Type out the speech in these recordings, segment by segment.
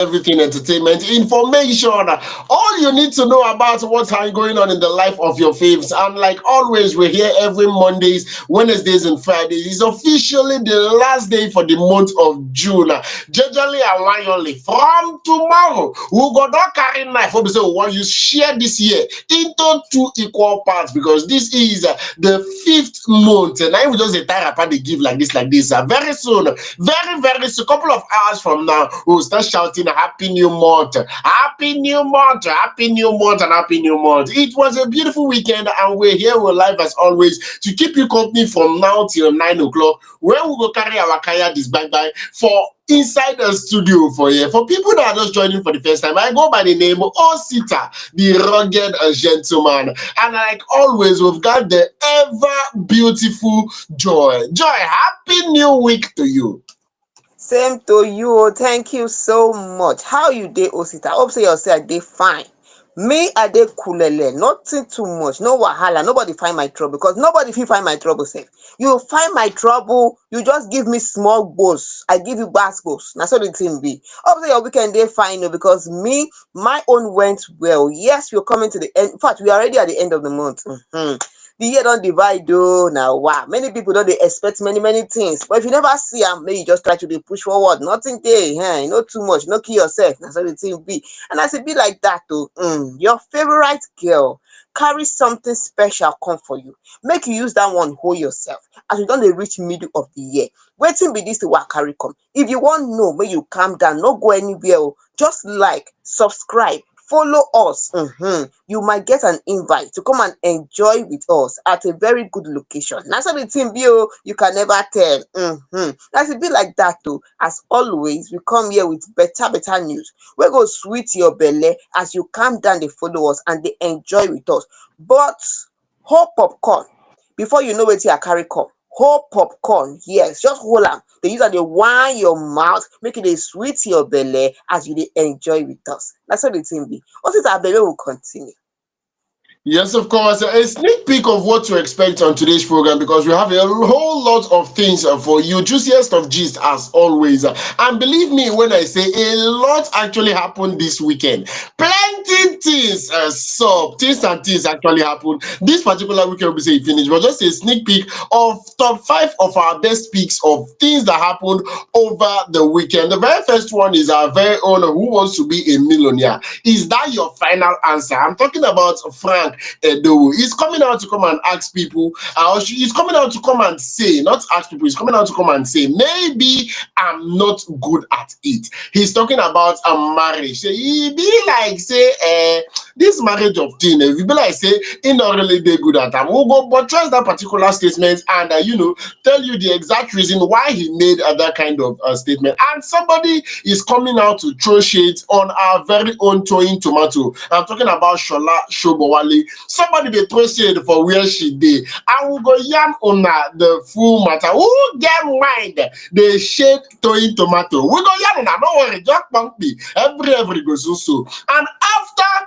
everything entertainment information. All you need to know about what's going on in the life of your faves. And like always, we're here every Mondays, Wednesdays, and Fridays. It's officially the last day for the month of June. Jejely and Wayonly. From tomorrow, we'll go down carry knife. We say we want you share this year into two equal parts because this is the fifth month. And I will just tie up and they give like this. Very soon, very soon, couple of hours from now, we'll start shouting Happy New Month, Happy New Month, Happy New Month, and Happy New Month. It was a beautiful weekend, and we're here, we're live as always to keep you company from now till 9 o'clock, where we will carry our kaya this bye for inside the studio for you. For people that are just joining for the first time, I go by the name of Osita, the rugged gentleman. And like always, we've got the ever beautiful Joy. Joy, happy new week to you. Same to you. Thank you so much. How you dey, Osita? Hope say yourself dey fine. Me, I dey coolele. Nothing too much. No wahala. Nobody find my trouble because nobody fit find my trouble sef. You find my trouble, you just give me small gbos. I give you gbas gbos. Na so the thing be. Hope say your weekend dey fine o because me, my own went well. Yes, we're coming to the end. In fact, we are already at the end of the month. The year don divide though. Now wow, many people don dey expect many things, but if you never see am, make you just try to dey push forward. Nothing dey, no too much, no kill yourself. Na so the thing be. And as e be like that though, your favorite girl carry something special come for you. Make you use that one hold yourself as you don dey reach middle of the year. Wetin be dis thing wey I carry come? If you wan know, make you calm down, no go anywhere o. Just like, subscribe, follow us. You might get an invite to come and enjoy with us at a very good location. Na so the thing be o, you can never tell. As e be like that o, as always, we come here with better news wey go sweet your belle as you calm down dey follow us and dey enjoy with us. But hold popcorn before you know wetin I carry come. Hold popcorn, yes, just hold am. Dey use am dey whine your mouth, make e dey sweet your belle as you dey enjoy with us. Na so the thing be. Osita, abeg make we continue. Yes, of course. A sneak peek of what to expect on today's program because we have a whole lot of things for you. Juiciest of gist as always. And believe me when I say a lot actually happened this weekend. Plenty things, things and things actually happened. This particular weekend we say it finished, but just a sneak peek of top 5 of our best picks of things that happened over the weekend. The very first one is our very own Who Wants to Be a Millionaire. Is that your final answer? I'm talking about Frank Edoho. He's coming out to come and ask people, he's coming out to come and say, not ask people, he's coming out to come and say, maybe I'm not good at it. He's talking about a marriage. Say, he be like, say, this marriage of thing, if you be like, say, he not really be good at it. We'll go buttress that particular statement and, tell you the exact reason why he made that kind of statement. And somebody is coming out to throw shade on our very own Toyin Tomato. I'm talking about Sola Sobowale. Somebody dey throw shade for where she dey. And we go yarn on the full matter. Who get mind? They shade Toyin Tomato. We go yarn on, don't worry, just punk me. Every goes so. And after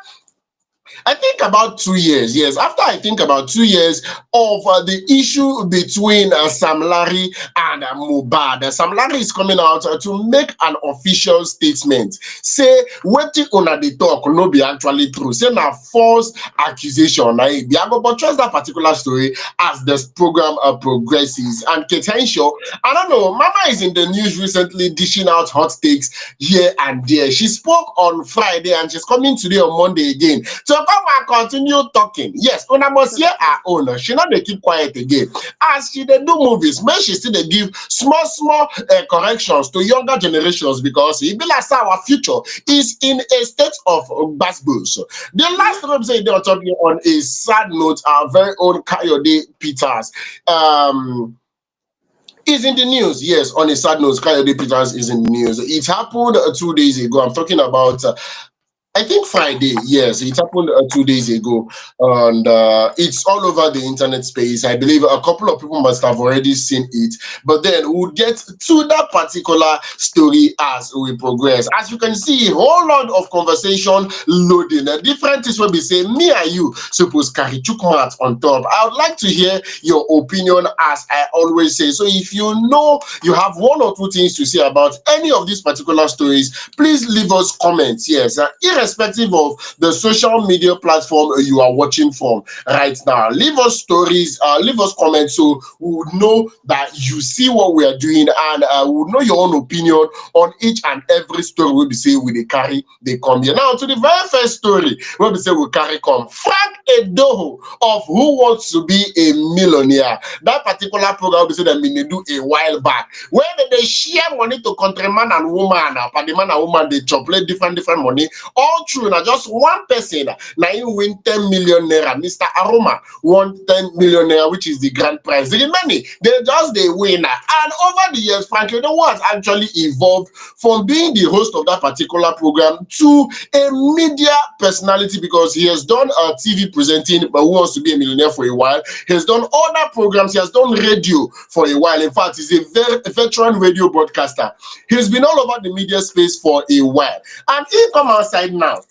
I think about 2 years. Yes, after I think about 2 years of the issue between Sam Larry and Mohbad, Sam Larry is coming out to make an official statement. Say wetin una dey talk no be actually true. Say na false accusation. I go buttress that particular story as this program progresses. And Kate Henshaw, I don't know, Mama is in the news recently dishing out hot takes here and there. She spoke on Friday and she's coming today on Monday again. So come and continue talking. Yes, una must hear her own. She not dey keep quiet again. As she dey do movies, make she still dey give small corrections to younger generations because e be like say our future is in a state of gbasgbos. The last time say they were talking on a sad note, our very own Kayode Peters. Is in the news. Yes, on a sad note, Kayode Peters is in the news. It happened 2 days ago. I'm talking about I think Friday, yes, it happened 2 days ago, and it's all over the internet space. I believe a couple of people must have already seen it, but then we'll get to that particular story as we progress. As you can see, a whole lot of conversation loading. Different things will be saying, me and you suppose carry chook mat on top. I would like to hear your opinion, as I always say. So if you know you have one or two things to say about any of these particular stories, please leave us comments. Yes, irrespective of the social media platform you are watching from right now, leave us stories, leave us comments, so we would know that you see what we are doing, and we would know your own opinion on each and every story we be say we dey carry they come here. Now to the very first story we be say we carry come, Frank Edoho of Who Wants to Be a Millionaire. That particular program we say that we do a while back, where they share money to countryman and woman, but the man and woman they chocolate different money all through. Now just one person now him win 10 million naira. Mr. Aroma won 10 million naira, which is the grand prize. The remaining they just the winner. And over the years, Frank Edoho has actually evolved from being the host of that particular program to a media personality, because he has done TV presenting, but Who Wants to Be a Millionaire for a while. He has done other programs. He has done radio for a while. In fact, he's a very veteran radio broadcaster. He's been all over the media space for a while, and he come outside now.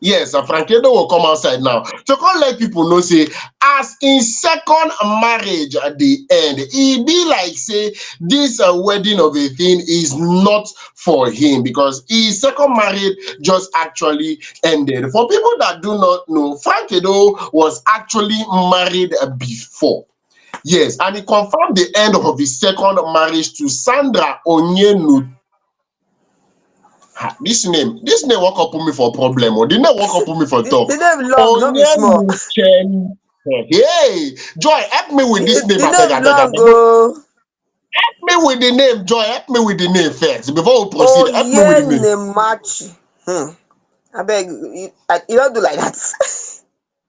Yes, Frank Edo will come outside now to come let people know, say, as in second marriage at the end, e be like say this wedding of a thing is not for him, because his second marriage just actually ended. For people that do not know, Frank Edo was actually married before. Yes, and he confirmed the end of his second marriage to Sandra Onyenu. This name won't up put me for problem, or the name won't up put me for talk. The name long, no be small. Onyenuchen. Hey, Joy, help me with this name. The I beg, I name beg, I long, beg. oh. Help me with the name, Joy. Help me with the name first before we proceed. Help me with the name. Oyenemachi. Abeg, you don't do like that.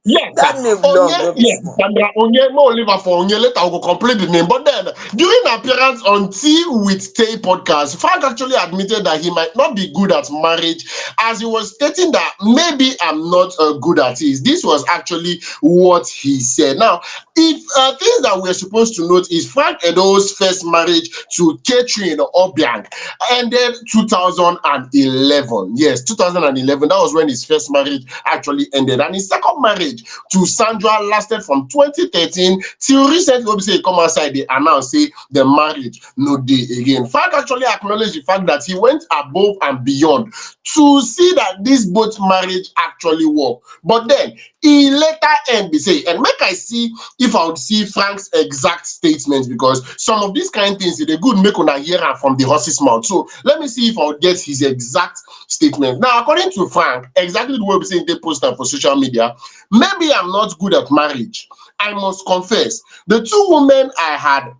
Yes, sir. That name long, Onye, no be yes, small. Sandra Onye, more liver for Onye. Later, I will complete the name. But then, during appearance on Tea with Tay podcast, Frank actually admitted that he might not be good at marriage, as he was stating that maybe I'm not good at it. This was actually what he said. Now, if things that we're supposed to note is Frank Edo's first marriage to Catherine Obiang ended 2011. Yes, 2011. That was when his first marriage actually ended. And his second marriage to Sandra lasted from 2013 till recently. When we say he come outside, they announce say the marriage no day again. Frank actually acknowledged the fact that he went above and beyond to see that this both marriage actually work. But then he later end be say, and make I see if I would see Frank's exact statements, because some of these kind of things they good make una hear am from the horse's mouth. So let me see if I would get his exact statement. Now, according to Frank, exactly the way we say they post am for social media, maybe I'm not good at marriage. I must confess, the two women I had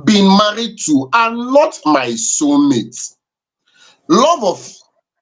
been married to are not my soulmates. Love of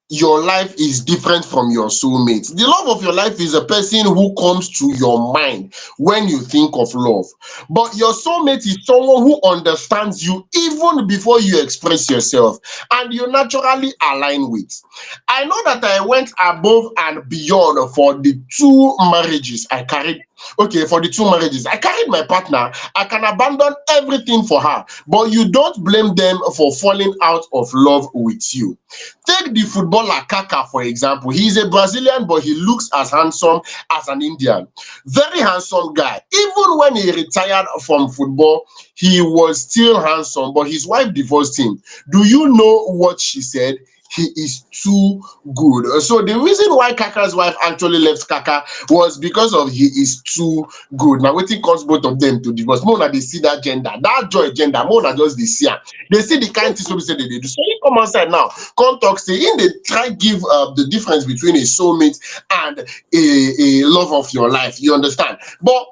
your life is different from your soulmate. The love of your life is a person who comes to your mind when you think of love. But your soulmate is someone who understands you even before you express yourself and you naturally align with. I know that I went above and beyond for the two marriages I carried. Okay, for the two marriages, I carried my partner. I can abandon everything for her, but you don't blame them for falling out of love with you. Take the footballer Kaka, for example. He's a Brazilian, but he looks as handsome as an Indian. Very handsome guy. Even when he retired from football, he was still handsome, but his wife divorced him. Do you know what she said? He is too good. So the reason why Kaka's wife actually left Kaka was because of he is too good. Now waiting cause both of them to divorce. Mona they see that gender, that joy gender. Mona just they see am. They see the kind of things we say they do. So he come outside now, come talk say in they try give the difference between a soulmate and a love of your life. You understand? But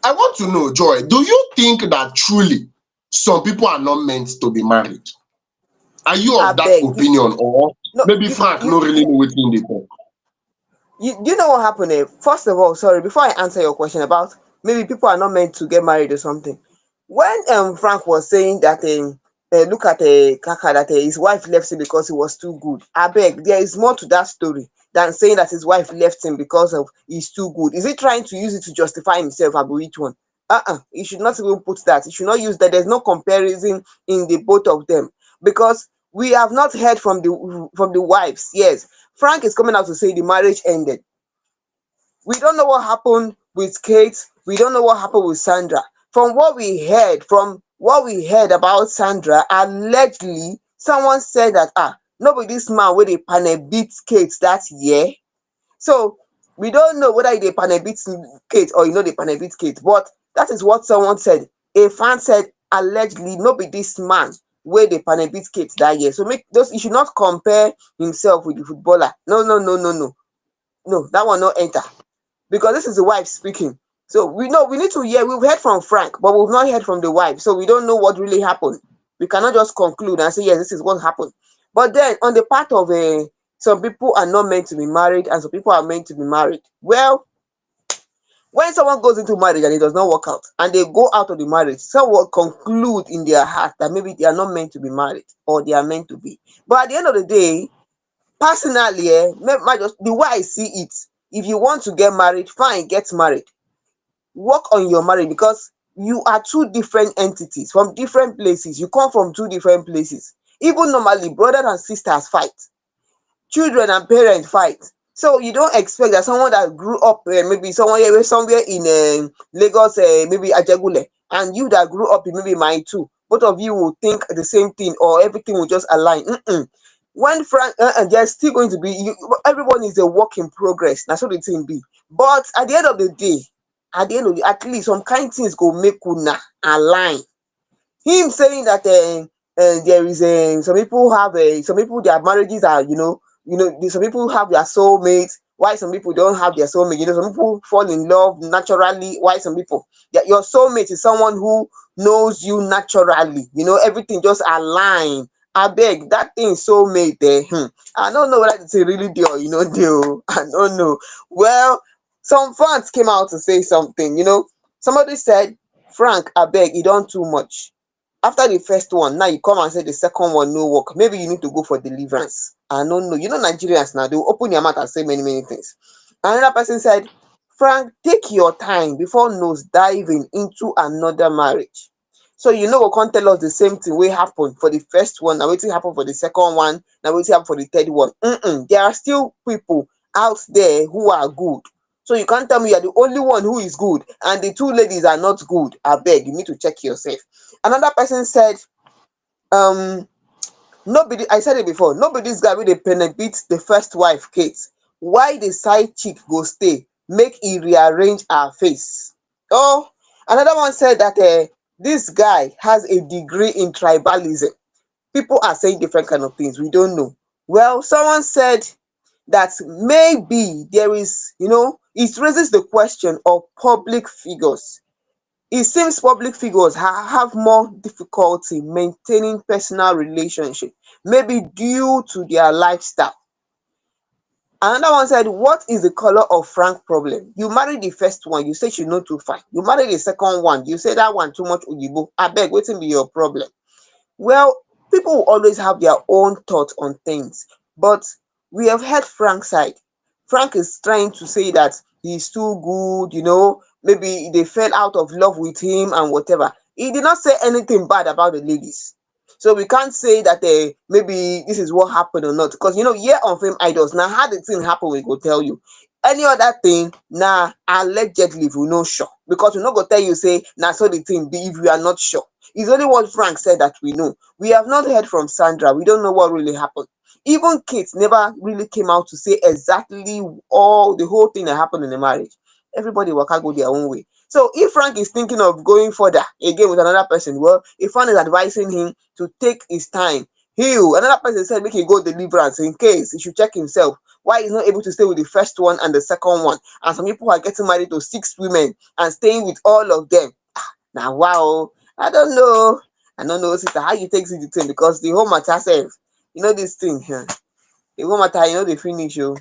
I want to know, Joy, do you think that truly some people are not meant to be married? Are you of that Abeg, opinion, or no, maybe Frank no really know wetin dey talk? you know what happened there? First of all, sorry, before I answer your question about maybe people are not meant to get married or something. When Frank was saying that look at Kaka, that his wife left him because he was too good. I beg, there is more to that story than saying that his wife left him because of he's too good. Is he trying to use it to justify himself? Abu, which one? He should not even put that. He should not use that. There's no comparison in the both of them, because we have not heard from the wives. Yes, Frank is coming out to say the marriage ended. We don't know what happened with Kate. We don't know what happened with Sandra. From what we heard about Sandra, allegedly someone said that no be this man wey dey panel beat Kate that year. So we don't know whether they panel beat Kate or they panel beat Kate, but that is what someone said. A fan said allegedly no be this man wey dey panel beat Kate that year. So make those, you should not compare himself with the footballer. No, no, no, no, no. No, that one not enter, because this is the wife speaking. So we know we need to hear. We've heard from Frank, but we've not heard from the wife. So we don't know what really happened. We cannot just conclude and say yes, this is what happened. But then on the part of some people are not meant to be married and some people are meant to be married. Well, when someone goes into marriage and it does not work out and they go out of the marriage, some will conclude in their heart that maybe they are not meant to be married or they are meant to be. But at the end of the day, personally, just the way I see it, if you want to get married, fine, get married. Work on your marriage, because you are two different entities from different places. You come from two different places. Even normally, brothers and sisters fight, children and parents fight. So you don't expect that someone that grew up maybe somewhere in Lagos, maybe Ajagule, and you that grew up in maybe Mile 2, both of you will think the same thing or everything will just align. When Frank, there's still going to be everyone is a work in progress. That's what the thing be. But at the end of the day, at least some kind things go make una align. Him saying that there is some people have some people their marriages are some people have their soulmates, why some people don't have their soulmate. Some people fall in love naturally, why some people your soulmate is someone who knows you naturally, everything just align. I beg, that thing soulmate there. I don't know whether it's really deal or deal. I don't know. Well, some fans came out to say something. Somebody said, Frank, I beg, you don't too much. After the first one, now you come and say the second one no work. Maybe you need to go for deliverance. I don't know. Nigerians now, they will open their mouth and say many, many things. Another person said, Frank, take your time before nose diving into another marriage. So go come tell us the same thing wey happen for the first one, now wetin happen for the second one, now wetin happen for the third one. There are still people out there who are good. So you can't tell me you're the only one who is good and the two ladies are not good. I beg, you need to check yourself. Another person said, nobody, I said it before, nobody this guy wey dey penetrate the first wife, Kate. Why the side chick go stay? Make he rearrange her face. Oh, another one said that this guy has a degree in tribalism. People are saying different kind of things. We don't know. Well, someone said that maybe there is, it raises the question of public figures. It seems public figures have more difficulty maintaining personal relationship, maybe due to their lifestyle. Another one said, what is the color of Frank problem? You married the first one, you say she no too fine. You married the second one, you say that one too much oyibo. Abeg, wetin be your problem? Well, people will always have their own thoughts on things, but we have heard Frank's side. Frank is trying to say that he's too good, maybe they fell out of love with him and whatever. He did not say anything bad about the ladies. So we can't say that maybe this is what happened or not. Because here on Fame Idols, now how the thing happen, we go tell you. Any other thing, nah, allegedly we no sure. Because we not go tell you say, nah, so the thing be if we are not sure. It's only what Frank said that we know. We have not heard from Sandra. We don't know what really happened. Even Kate never really came out to say exactly all the whole thing that happened in the marriage. Everybody waka go their own way. So if Frank is thinking of going further again with another person, well, if Frank is advising him to take his time, heal. Another person said make he go deliverance in case he should check himself why he's not able to stay with the first one and the second one. And some people are getting married to 6 women and staying with all of them. Now, wow, I don't know. I don't know, sister, how you take see the thing, because the whole matter self, this thing, the whole matter, they finish you.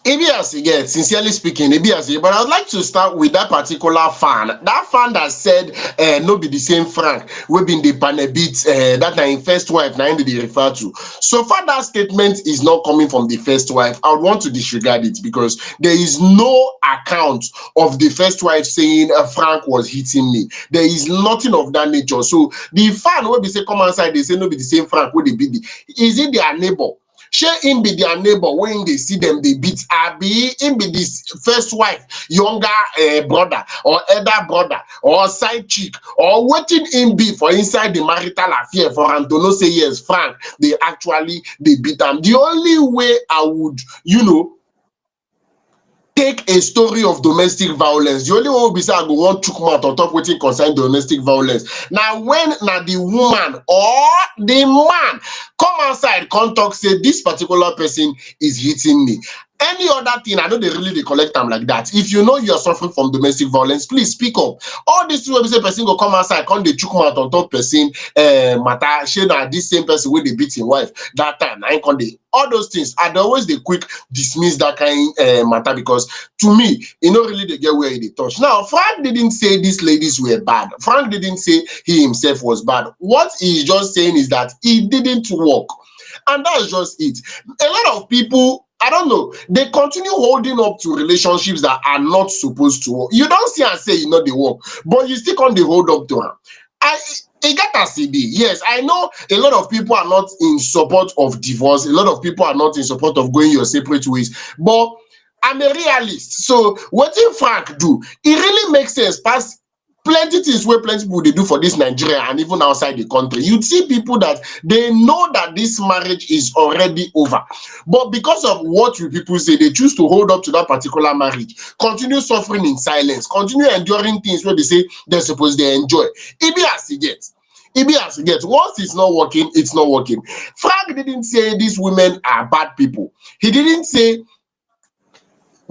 Ibias again, sincerely speaking, Ibias, but I would like to start with that particular fan. That fan that said, no be the same Frank, we been the panel beat, that na im first wife, na im they refer to. So far, that statement is not coming from the first wife. I would want to disregard it because there is no account of the first wife saying Frank was hitting me. There is nothing of that nature. So the fan will be say, come outside, they say, no be the same Frank, will they be the, is it their neighbor? Shey him be their neighbor when they see them they beat, abi him be this first wife younger brother or elder brother or side chick, or wetin him be for inside the marital affair for am to know say yes Frank they actually they beat am. The only way I would take a story of domestic violence, the only one wey be say I go wan chook mouth on top wetin concern domestic violence na when na the woman or the man come outside come talk say this particular person is hitting me. Any other thing I no dey really dey collect am like that. If you know you are suffering from domestic violence, please speak up. All this thing wey be say person go come outside come dey chook mouth on top person matter, shey na this same person wey dey beat im wife that time na im come dey, all those things I dey always dey quick dismiss that kind matter because to me e no really dey get where e dey touch. Now Frank didn't say these ladies were bad. Frank didn't say he himself was bad. What he is just saying is that it didn't work, and that's just it. A lot of people, I don't know, they continue holding up to relationships that are not supposed to work. You don't see and say you know they work, but you still can't hold up to them. I it get as e be. Yes, I know a lot of people are not in support of divorce. A lot of people are not in support of going your separate ways, but I'm a realist. So what if Frank do? It really makes sense. Past plenty things where plenty people they do for this Nigeria and even outside the country. You see people that they know that this marriage is already over, but because of what will people say, they choose to hold up to that particular marriage, continue suffering in silence, continue enduring things where they say they're supposed to enjoy. It be as it gets. It be as it gets. Once it's not working, it's not working. Frank didn't say these women are bad people. He didn't say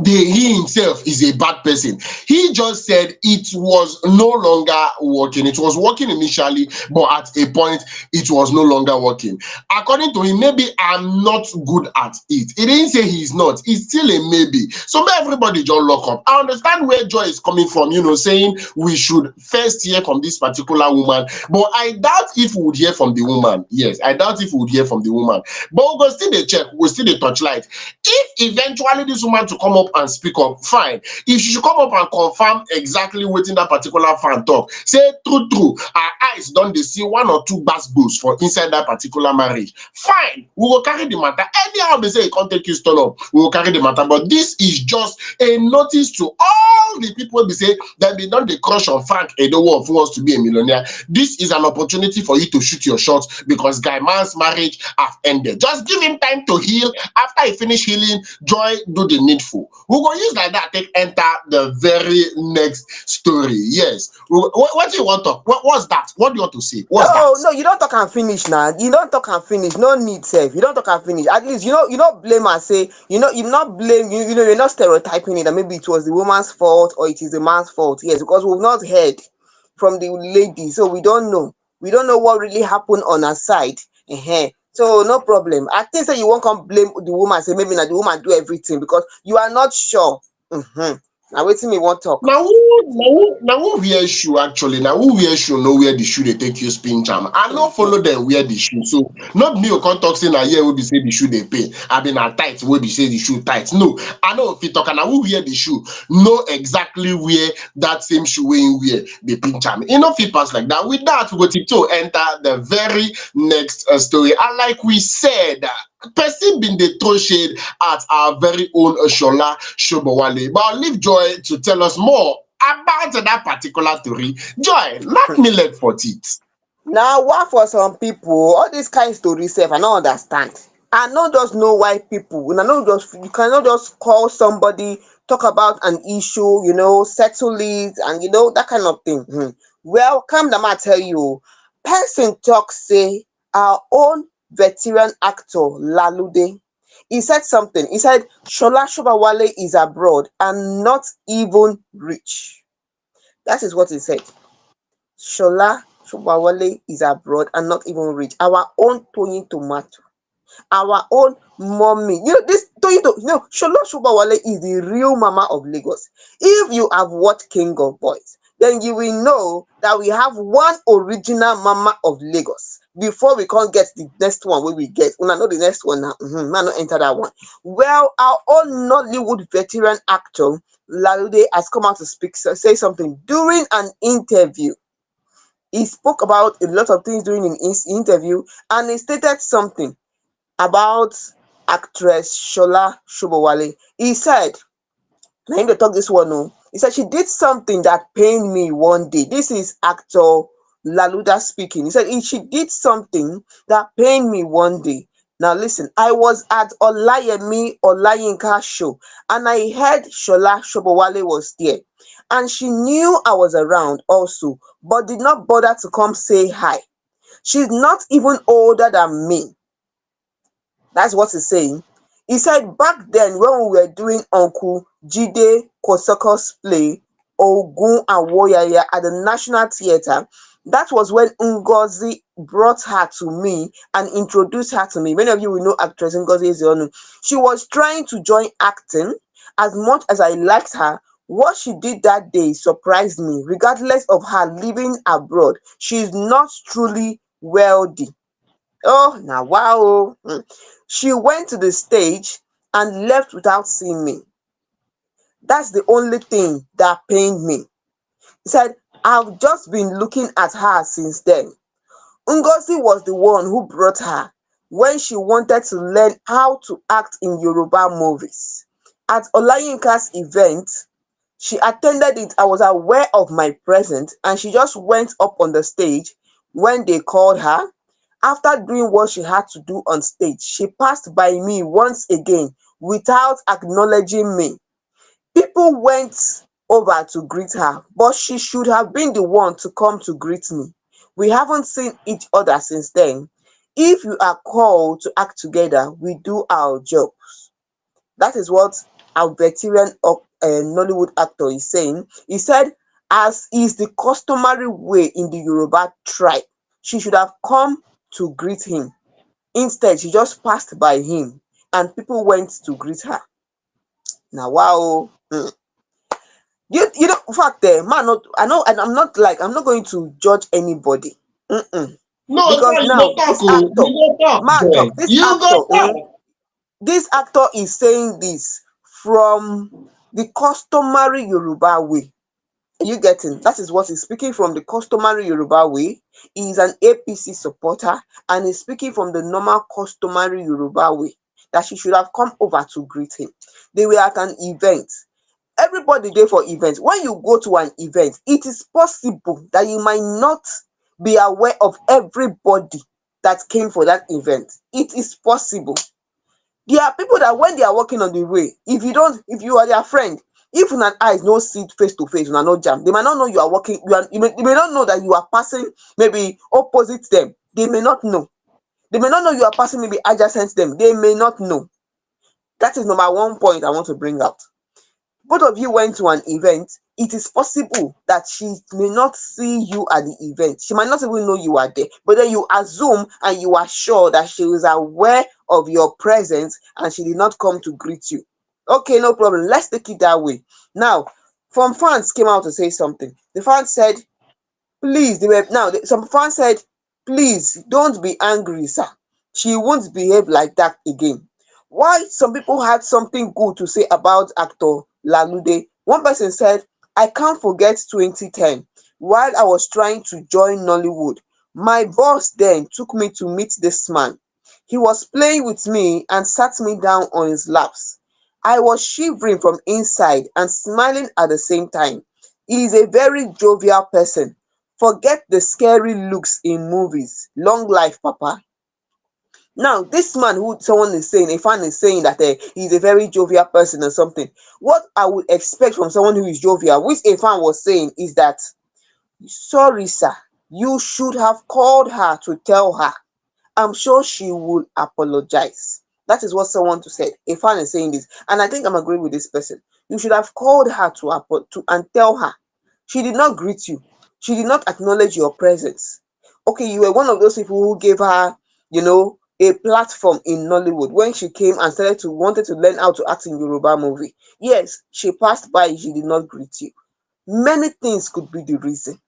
he himself is a bad person. He just said it was no longer working. It was working initially, but at a point it was no longer working. According to him, maybe I'm not good at it. He didn't say he's not. It's still a maybe. So may everybody just lock up. I understand where Joy is coming from, saying we should first hear from this particular woman, but I doubt if we would hear from the woman. Yes, I doubt if we would hear from the woman. But we'll still the check, we'll still the touchlight. If eventually this woman to come up and speak up, fine. If she should come up and confirm exactly what in that particular fan talk, say true, our eyes don't they see one or two bass boosts for inside that particular marriage, fine, we will carry the matter. Anyhow they say it can't take you turn up, we will carry the matter. But this is just a notice to all the people they say that they don't they crush on Frank Edoho who wants to be a millionaire. This is an opportunity for you to shoot your shot because Guy Man's marriage have ended. Just give him time to heal. After he finish healing, Joy do the needful. We go use like that take enter the very next story. Yes. What do you want to? What's that? What do you want to say? What's that? No, you don't talk and finish now. You don't talk and finish. No need, safe. You don't talk and finish. At least you don't blame and say you not blame you're not stereotyping it that maybe it was the woman's fault or it is the man's fault. Yes, because we've not heard from the lady, so we don't know. We don't know what really happened on her side. So no problem. I think say you won't come blame the woman. Say maybe not the woman do everything because you are not sure. Now waiting me one talk. Now who wear shoe actually? Now who wear shoe know where the shoe they take you spin jam. I not follow them wear the shoe. So not me or come talk say na here will be say the shoe they pay. I been a tight will be say the shoe tight. No, I know if you talk and who wear the shoe know exactly where that same shoe wear the pin jam. Enough it pass like that. With that, we go to enter the very next story. And like we said, person been the throw shade at our very own Sola Sobowale. But I'll leave Joy to tell us more about that particular story. Joy, knock me leg for it. Now, what for some people, all this kind of story self, I don't understand. I don't just know why people, you cannot just call somebody, talk about an issue, settle it, and that kind of thing. Well, come down, I tell you, person talk say our own veteran actor Lalude. He said something. He said Sola Sobowale is abroad and not even rich. That is what he said. Sola Sobowale is abroad and not even rich. Our own Tony Tomato. Our own mommy. This Sola Sobowale is the real mama of Lagos. If you have watched King of Boys, then you will know that we have one original mama of Lagos. Before we can't get the next one wey we get, una know the next one now. Man, not enter that one. Well, our own Nollywood veteran actor Lalude has come out to say something during an interview. He spoke about a lot of things during his interview, and he stated something about actress Sola Sobowale. He said, na him dey talk this one o. He said she did something that pained me one day. This is actor Laluda speaking. He said she did something that pained me one day. Now listen, I was at Olayemi Olayinka show and I heard Sola Sobowale was there. And she knew I was around also, but did not bother to come say hi. She's not even older than me. That's what he's saying. He said back then when we were doing Uncle Jide Kosoko's play Ogun and Woyaya at the National Theatre, that was when Ngozi brought her to me and introduced her to me. Many of you will know actress Ngozi Ezeonu. She was trying to join acting. As much as I liked her, what she did that day surprised me. Regardless of her living abroad, she is not truly wealthy. Oh, now wow. She went to the stage and left without seeing me. That's the only thing that pained me. He said, I've just been looking at her since then. Ngozi was the one who brought her when she wanted to learn how to act in Yoruba movies. At Olayinka's event, she attended it. I was aware of my presence and she just went up on the stage when they called her. After doing what she had to do on stage, she passed by me once again without acknowledging me. People went over to greet her, but she should have been the one to come to greet me. We haven't seen each other since then. If you are called to act together, we do our job. That is what our veteran Nollywood actor is saying. He said, as is the customary way in the Yoruba tribe, she should have come to greet him. Instead, she just passed by him and people went to greet her. Now, wow. In fact, man, not I know, and I'm not going to judge anybody. Mm-mm. No, Because sir, you now go talk, this oh. actor, You go talk, man, then. talk, this You actor, go talk. this actor is saying this from the customary Yoruba way. Are you getting? That is what he's speaking from the customary Yoruba way. He is an APC supporter and he's speaking from the normal customary Yoruba way that she should have come over to greet him. They were at an event. Everybody there for events. When you go to an event, it is possible that you might not be aware of everybody that came for that event. It is possible. There are people that when they are walking on the way, if you are their friend, if una eyes no see face to face, una no jam, they might not know you are walking, you may not know that you are passing maybe opposite them. They may not know. They may not know you are passing maybe adjacent them. They may not know. That is number one point I want to bring out. Both of you went to an event. It is possible that she may not see you at the event. She might not even know you are there, but then you assume and you are sure that she is aware of your presence and she did not come to greet you. Okay, no problem. Let's take it that way. Now, some fans came out to say something. The fans said, please, some fans said, please don't be angry, sir. She won't behave like that again. Why some people had something good to say about actor Lalude. One person said, I can't forget 2010 while I was trying to join Nollywood. My boss then took me to meet this man. He was playing with me and sat me down on his laps. I was shivering from inside and smiling at the same time. He is a very jovial person. Forget the scary looks in movies. Long life, Papa. Now, this man who someone is saying, a fan is saying that he's a very jovial person or something. What I would expect from someone who is jovial, which a fan was saying, is that, sorry, sir, you should have called her to tell her. I'm sure she will apologize. That is what someone to said. A fan is saying this, and I think I'm agreeing with this person. You should have called her to and tell her. She did not greet you. She did not acknowledge your presence. Okay, you were one of those people who gave her, you know, a platform in Nollywood when she came and started to wanted to learn how to act in Yoruba movie. Yes, she passed by, she did not greet you. Many things could be the reason.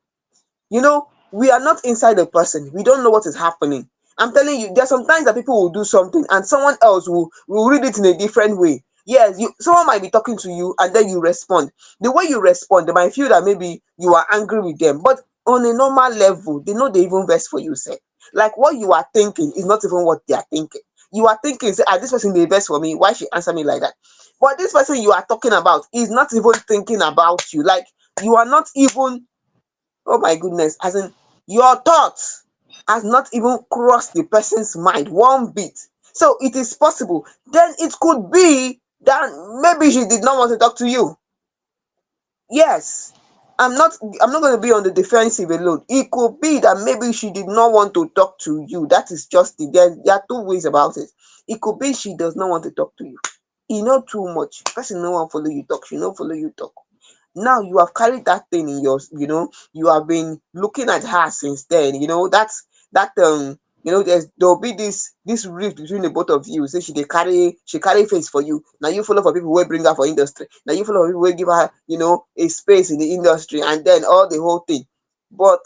We are not inside the person. We don't know what is happening. I'm telling you, there's sometimes that people will do something and someone else will read it in a different way. Yes, someone might be talking to you and then you respond. The way you respond, they might feel that maybe you are angry with them. But on a normal level, they know they even best for you, say. Like what you are thinking is not even what they are thinking. You are thinking, say, this person the best for me. Why she answer me like that? But this person you are talking about is not even thinking about you. Like you are not even, oh my goodness, as in your thoughts has not even crossed the person's mind one bit. So it is possible. Then it could be that maybe she did not want to talk to you. Yes. I'm not going to be on the defensive alone. It could be that maybe she did not want to talk to you. That is just there are two ways about it. It could be she does not want to talk to you. You know too much. Person no one follow you talk. She no follow you talk. Now you have carried that thing in your, you have been looking at her since then. That there'll be this rift between the both of you. Say she carry face for you. Now you follow for people who bring her for industry. Now you follow for people who give her, a space in the industry, and then all the whole thing. But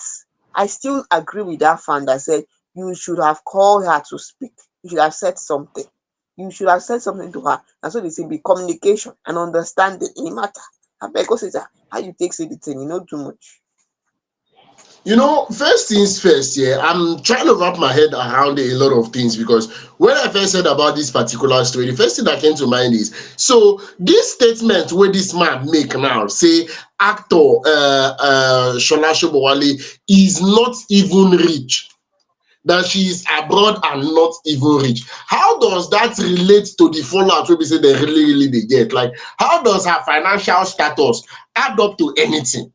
I still agree with that fan that said you should have called her to speak. You should have said something. You should have said something to her. And so they say be communication and understanding in the matter. Abeg go sit down. How you take say the thing? You know too much. First things first, yeah, I'm trying to wrap my head around a lot of things because when I first heard about this particular story, the first thing that came to mind is so this statement where this man make now, say actor Sola Sobowale is not even rich, that she is abroad and not even rich. How does that relate to the fallout wey be say they really dey get? Like, how does her financial status add up to anything?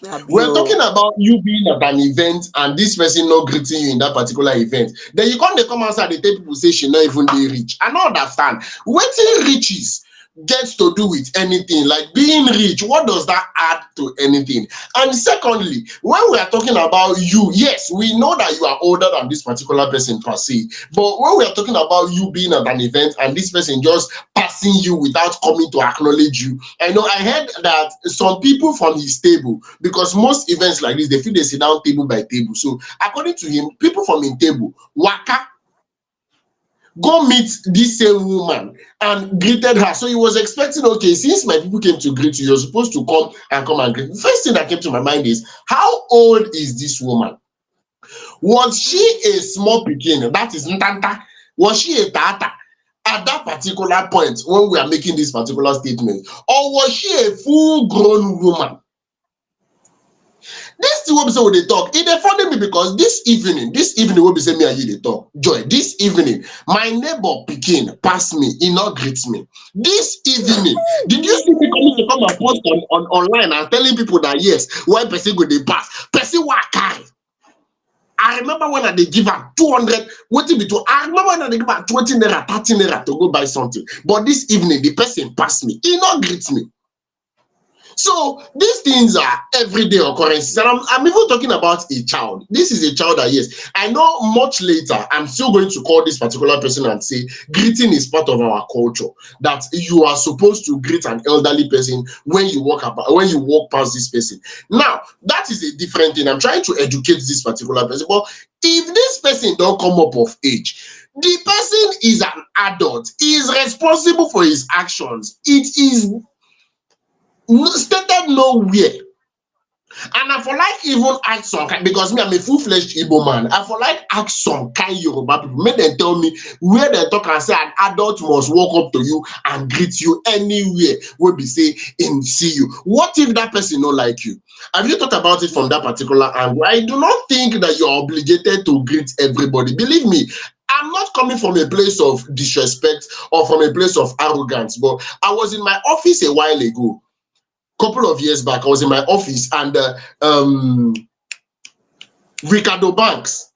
Abi We're talking about you being at an event and this person not greeting you in that particular event. Then you come outside, they tell people say she not even dey rich. I don't understand. Wetin riches gets to do with anything? Like being rich, what does that add to anything? And secondly, when we are talking about you, yes, we know that you are older than this particular person per se. But when we are talking about you being at an event and this person just passing you without coming to acknowledge you, I heard that some people from his table, because most events like this, they feel they sit down table by table. So according to him, people from his table waka go meet this same woman and greeted her. So he was expecting, okay, since my people came to greet you, you're supposed to come and greet. The first thing that came to my mind is, how old is this woman? Was she a small pikin? That is ntanta. Was she a tata at that particular point when we are making this particular statement? Or was she a full-grown woman? This thing wey be say we dey talk, e dey funny me because this evening wey be say me and you dey talk, Joy, this evening, my neighbor pikin pass me, e no greet me. This evening, did you see me coming to come and post on online and telling people that yes, when person go dey pass, person waka? I remember when I dey give am 200, wetin be 2? I remember when I dey give am 20 naira, 30 naira to go buy something. But this evening, the person pass me, e no greet me. So these things are everyday occurrences, and I'm even talking about a child. This is a child that, yes, I know much later I'm still going to call this particular person and say greeting is part of our culture, that you are supposed to greet an elderly person when you walk past this person. Now that is a different thing. I'm trying to educate this particular person, but if this person don't come up of age, the person is an adult, he is responsible for his actions. It is stated nowhere. And I for like even ask some kind, because me I'm a full-fledged Igbo man, I for like ask some kind Yoruba people, make them tell me where they talk and say an adult must walk up to you and greet you anywhere where be say in see you. What if that person not like you? Have you thought about it from that particular angle? I do not think that you're obligated to greet everybody. Believe me, I'm not coming from a place of disrespect or from a place of arrogance, but I was in my office a while ago. Couple of years back, I was in my office and Ricardo Banks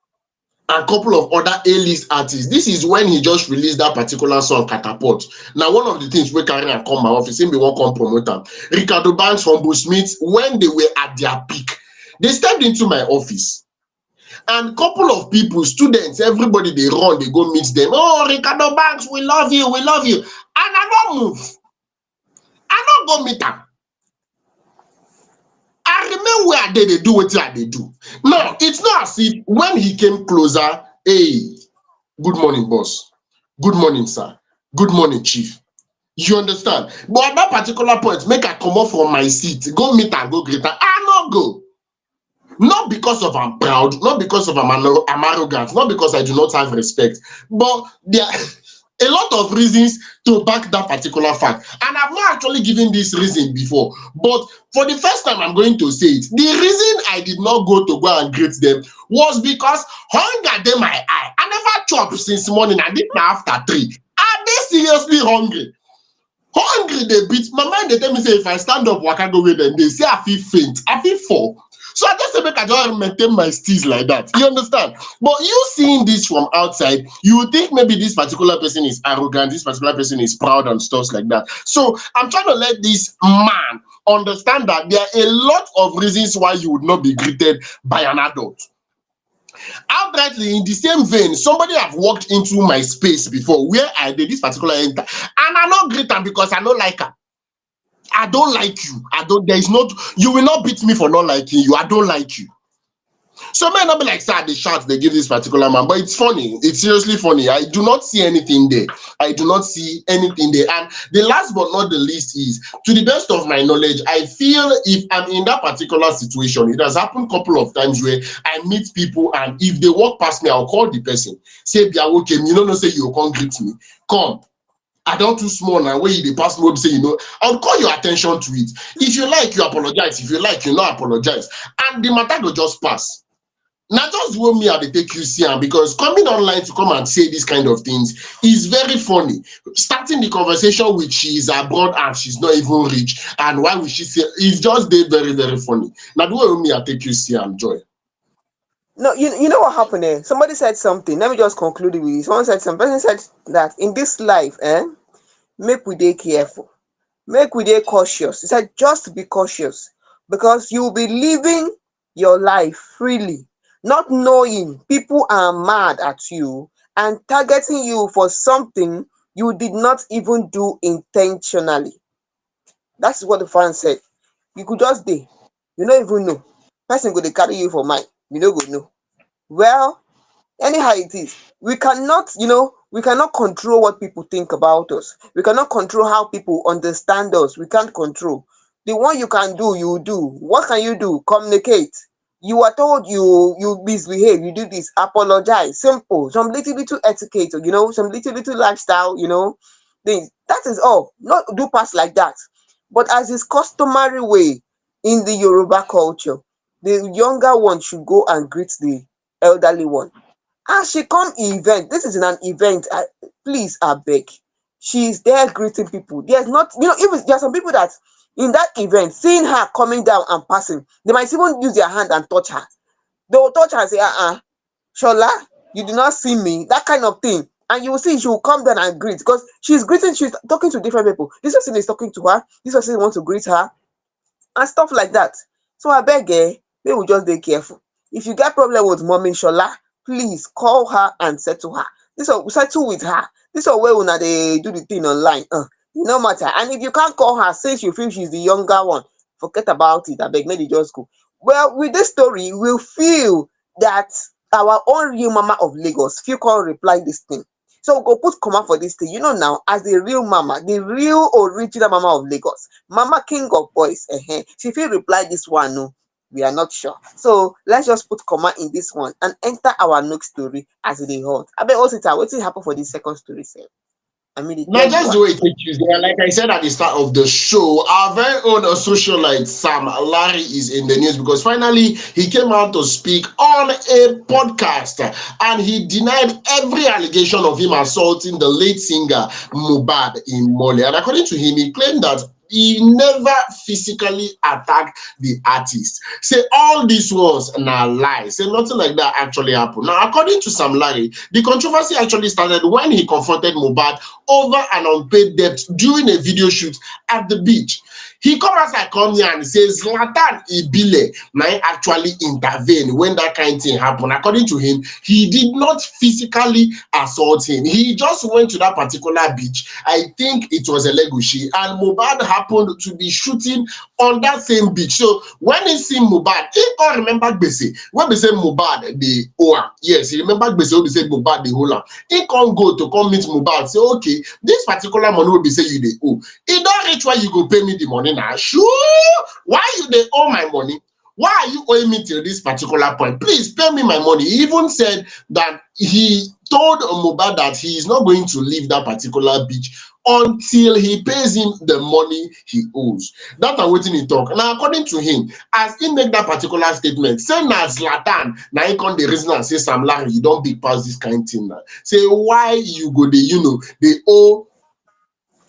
and a couple of other A-list artists. This is when he just released that particular song, Catapult. Now, one of the things we carry and come my office, him be one come promote am. Ricardo Banks, Humble Smith, when they were at their peak, they stepped into my office. And couple of people, students, everybody they run, they go meet them. Oh, Ricardo Banks, we love you, we love you. And I don't move. I don't go meet them. I remain where they do what they do. Now, it's not as if when he came closer, hey, good morning, boss. Good morning, sir. Good morning, chief. You understand? But at that particular point, make I come up from my seat, go meet and go greet her. I not go. Not because of I'm proud, not because of I'm arrogant, not because I do not have respect, but there are a lot of reasons to back that particular fact. And I've not actually given this reason before, but for the first time, I'm going to say it. The reason I did not go and greet them was because hunger dey my eye. I never chop since morning. I did my after 3. Are they seriously hungry? Hungry they beat my mind. They tell me say if I stand up waka go with them, they say I feel faint, I feel fall. So I just say make I just maintain my steez like that. You understand? But you seeing this from outside, you would think maybe this particular person is arrogant, this particular person is proud and stuff like that. So I'm trying to let this man understand that there are a lot of reasons why you would not be greeted by an adult. Outrightly, in the same vein, somebody have walked into my space before where I did this particular enter, and I not greet am because I don't like her. I don't like you. I don't. There is not. You will not beat me for not liking you. I don't like you. So may not be like sad they shout they give this particular man, but it's funny. It's seriously funny. I do not see anything there. I do not see anything there. And the last but not the least is, to the best of my knowledge, I feel if I'm in that particular situation, it has happened a couple of times where I meet people and if they walk past me, I'll call the person, say, okay, you know, say you can't greet me. Come. I don't too small now where you pass me say, I'll call your attention to it. If you like, you apologize. If you like, you not apologize. And the matter will just pass. Now just the way me I dey take you see am, because coming online to come and say these kind of things is very funny. Starting the conversation with she is abroad and she's not even rich, and why would she say it's just dey very, very funny. Now the way me I take you see am, Joy. No, you know what happened there? Somebody said something. Let me just conclude it with this. Someone said some person said that in this life, make we dey careful, make we dey cautious. He said just be cautious because you will be living your life freely, not knowing people are mad at you and targeting you for something you did not even do intentionally. That's what the fan said. You could just dey, you no even know. Person go dey carry you for mind, you no go know. Well, anyhow it is, we cannot control what people think about us. We cannot control how people understand us. We can't control. The one you can do, you do. What can you do? Communicate. You are told you misbehave, you do this, apologize. Simple. Some little etiquette, some little lifestyle, things. That is all. Not do pass like that. But as is customary way in the Yoruba culture, the younger one should go and greet the elderly one. As she come event, this is in an event, please abeg, she is there greeting people. There's not, even there are some people that in that event, seeing her coming down and passing, they might even use their hand and touch her. They will touch her and say, Shola, you do not see me, that kind of thing. And you will see she will come down and greet because she's talking to different people. This person is talking to her, this person wants to greet her, and stuff like that. So abeg, make we just dey careful. If you get problem with mommy Shola, please call her and settle her. Settle with her. This one wey una dey do the thing online, e no matter. And if you can't call her since you feel she's the younger one, forget about it. Abeg, make it just go. Well, with this story, we feel that our own real mama of Lagos fit come reply this thing. So we go put comma for this thing. Now, as the real mama, the real original mama of Lagos, Mama King of Boys, she fit reply this one. No, we are not sure. So let's just put comma in this one and enter our next story as it is hot. Abeg, Osita, wetin happen for this second story sef? I mean, Now, tell you just what. the way it takes you there, like I said at the start of the show, our very own socialite Sam Larry is in the news because finally he came out to speak on a podcast and he denied every allegation of him assaulting the late singer Mohbad in Mole. And according to him, he claimed that he never physically attacked the artist. Say all these was na lie. Say nothing like that actually happened. Now, according to Sam Larry, the controversy actually started when he confronted Mohbad over an unpaid debt during a video shoot at the beach. He come outside come here and say Zlatan Ibile might actually intervene when that kind thing happen. According to him, he did not physically assault him. He just went to that particular beach. I think it was a Legushi, and Mohbad happened to be shooting on that same beach. So when he see Mohbad, he can't remember Gbese. When they say Mohbad, the oa, yes, he remember Gbese when they say Mohbad, the whole. He can't go to come meet Mohbad. Say, okay, this particular money will be say you the owe. It don't reach why you go pay me the money now. Sure. Why you they owe my money? Why are you owing me till this particular point? Please pay me my money. He even said that he told Mohbad that he is not going to leave that particular beach until he pays him the money he owes. That's waiting he talk. Now, according to him, as he make that particular statement, say na Zlatan, now he come the reason and say Sam Larry, you don't big pass this kind of thing now. Say why you go they owe.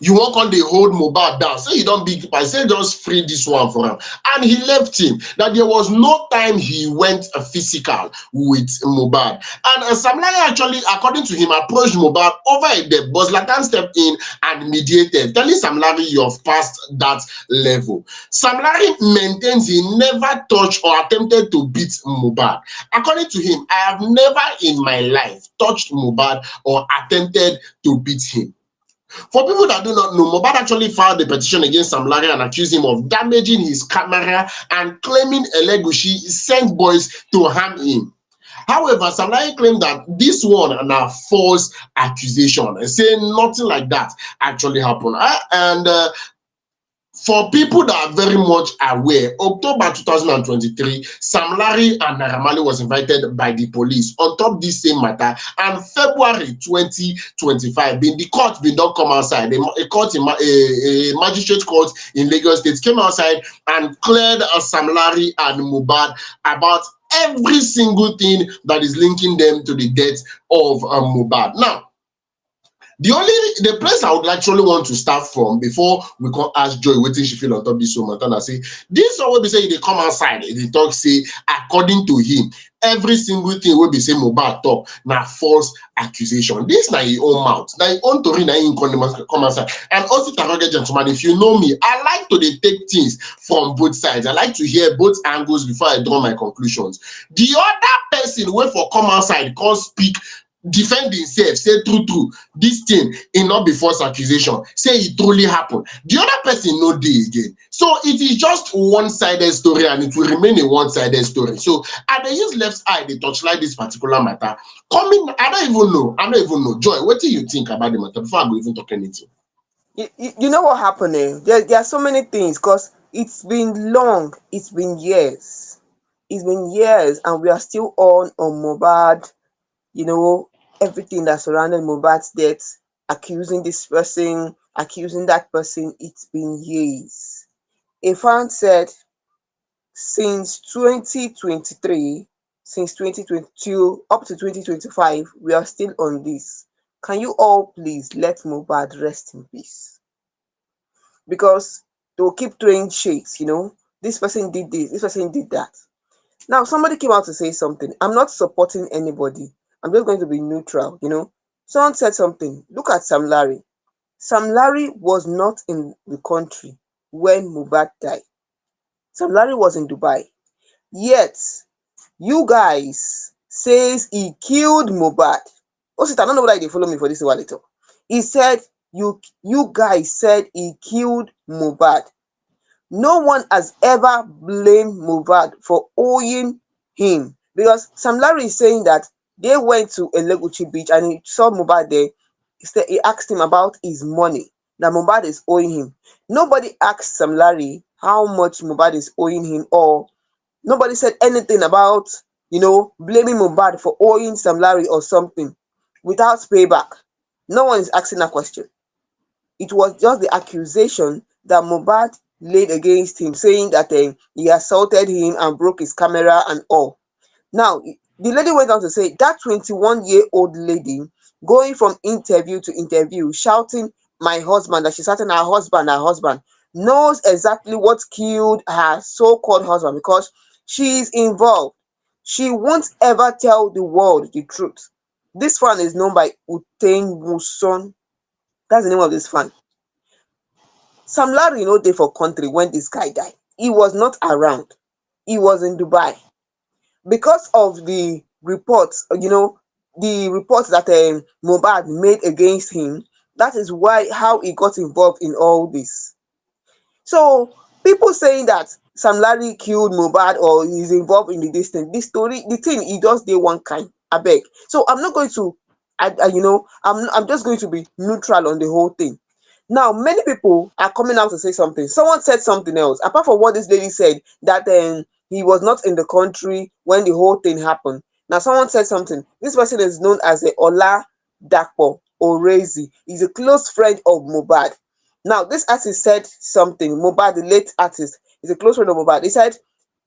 You won't on the hold Mohbad down. Say you don't big I say just free this one for him. And he left him. That there was no time he went physical with Mohbad. And Sam Larry actually, according to him, approached Mohbad over a debt. But Zlatan stepped in and mediated, telling Sam Larry you've passed that level. Sam Larry maintains he never touched or attempted to beat Mohbad. According to him, I have never in my life touched Mohbad or attempted to beat him. For people that do not know, Mohbad actually filed a petition against Sam Larry and accused him of damaging his camera and claiming Elegushi sent boys to harm him. However, Sam Larry claimed that this one and a false accusation and saying nothing like that actually happened. And for people that are very much aware, October 2023, Sam Larry and Naira Marley was invited by the police on top this same matter, and February 2025, the court did not come outside. A magistrate court in Lagos State came outside and cleared Sam Larry and Mohbad about every single thing that is linking them to the death of Mohbad. Now, the place I would actually want to start from before we can ask Joy what she feel on top this moment, and I say this one will be say they come outside, they talk say according to him, every single thing will be say Mohbad talk now false accusation. This na your own mouth, now your own story, now you come outside. And also, target gentleman, if you know me, I like to take things from both sides. I like to hear both angles before I draw my conclusions. The other person wait for come outside, can't speak, defend himself, say true this thing e not be false accusation, say it truly happened. The other person no dey again, so it is just one-sided story and it will remain a one-sided story. So I dey use left eye dey torchlight this particular matter. Coming, I don't even know. Joy, what do you think about the matter before I go even talk anything? You know what happened there? There are so many things because it's been long, it's been years. It's been years and we are still on Mohbad, everything that surrounded Mohbad's death, accusing this person, accusing that person. It's been years. A fan said since 2023, since 2022 up to 2025, we are still on this. Can you all please let Mohbad rest in peace? Because they'll keep throwing shades, this person did this person did that. Now, somebody came out to say something. I'm not supporting anybody. I'm just going to be neutral, Someone said something. Look at Sam Larry. Sam Larry was not in the country when Mohbad died. Sam Larry was in Dubai. Yet, you guys says he killed Mohbad. Also, I don't know whether they follow me for this while talk. He said, you guys said he killed Mohbad. No one has ever blamed Mohbad for owing him, because Sam Larry is saying that they went to Elegushi Beach and he saw Mohbad there. He asked him about his money that Mohbad is owing him. Nobody asked Sam Larry how much Mohbad is owing him, or nobody said anything about, blaming Mohbad for owing Sam Larry or something without payback. No one is asking that question. It was just the accusation that Mohbad laid against him, saying that he assaulted him and broke his camera and all. Now, the lady went on to say that 21-year-old lady going from interview to interview, shouting, my husband, that she's shouting her husband, knows exactly what killed her so-called husband because she is involved. She won't ever tell the world the truth. This fan is known by Utain Muson. That's the name of this fan. Sam Larry no dey for country when this guy died. He was not around. He was in Dubai. Because of the reports, the reports that Mohbad made against him, that is why how he got involved in all this. So people saying that Sam Larry killed Mohbad or is involved in the thing, this story, the thing e just dey one kind, abeg. So I'm not going to, I'm just going to be neutral on the whole thing. Now many people are coming out to say something. Someone said something else apart from what this lady said, that he was not in the country when the whole thing happened. Now someone said something. This person is known as a Ola Dapo Orezi. He's a close friend of Mohbad. Now, this artist said something. Mohbad, the late artist, is a close friend of Mohbad. He said,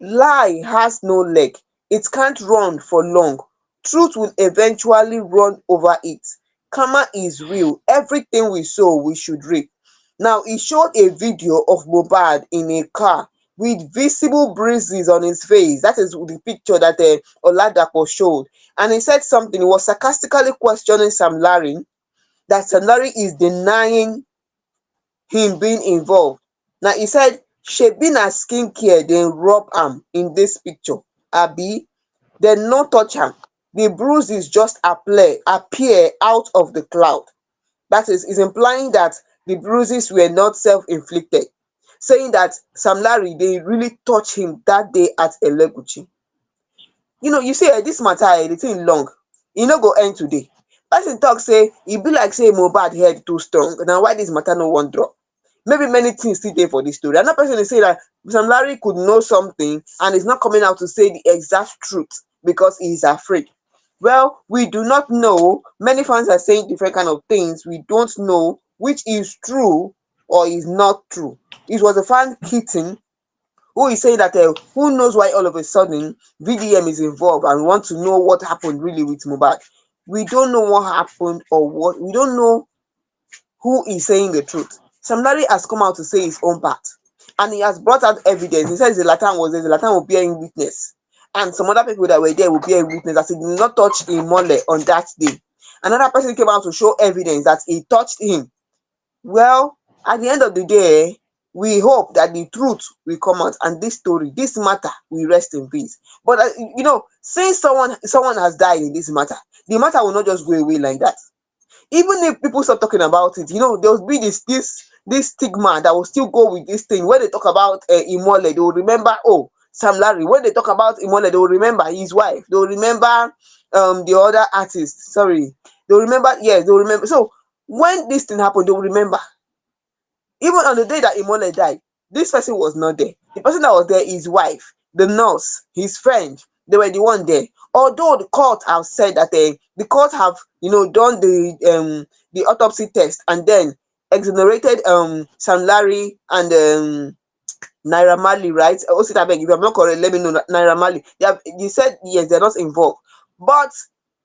lie has no leg. It can't run for long. Truth will eventually run over it. Karma is real. Everything we sow, we should reap. Now, he showed a video of Mohbad in a car with visible bruises on his face. That is the picture that Oladapo showed. And he said something. He was sarcastically questioning Sam Larry, that Sam Larry is denying him being involved. Now he said shebi na skincare dem rub am in this picture, abi dem no touch am, the bruises just appear out of the cloud. That is implying that the bruises were not self-inflicted, saying that Sam Larry dey really touch him that day at Elegushi. You see dis matter the thing long, e no go end today. Person talk say e be like say Mohbad head too strong, na why dis matter no wan drop. Maybe many things still dey for dis story. Another person dey say that Sam Larry could know something and is not coming out to say the exact truth because he is afraid. Well, we do not know. Many fans are saying different kind of things. We don't know which is true or is not true. It was a fan Kitten who is saying that who knows why all of a sudden VDM is involved and want to know what happened really with Mohbad. We don't know what happened or what. We don't know who is saying the truth. Sam Larry has come out to say his own part, and he has brought out evidence. He says Zlatan was there, Zlatan will bear in witness, and some other people that were there will bear in witness that he did not touch Imole on that day. Another person came out to show evidence that he touched him. Well, at the end of the day, we hope that the truth will come out and this story, this matter will rest in peace. But since someone has died in this matter, the matter will not just go away like that. Even if people stop talking about it, there will be this stigma that will still go with this thing. When they talk about Imole, they will remember, oh, Sam Larry. When they talk about Imole, they will remember his wife. They will remember the other artist. Sorry, they will remember. Yes, they will remember. So when this thing happened, they will remember. Even on the day that Imole died, this person was not there. The person that was there is his wife, the nurse, his friend. They were the one there. Although the court have said that the court have done the autopsy test and then exonerated Sam Larry and Naira Marley, right? Also, I beg, if I'm not correct, let me know. Naira Marley. They said yes, they're not involved, but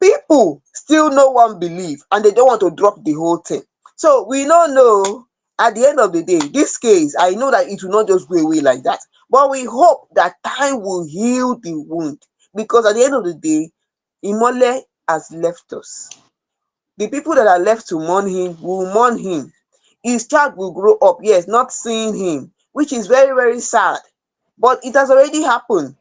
people still no one believe, and they don't want to drop the whole thing. So we don't know. At the end of the day, this case, I know that it will not just go away like that, but we hope that time will heal the wound, because at the end of the day, Imole has left us. The people that are left to mourn him will mourn him. His child will grow up, yes, not seeing him, which is very, very sad. But it has already happened.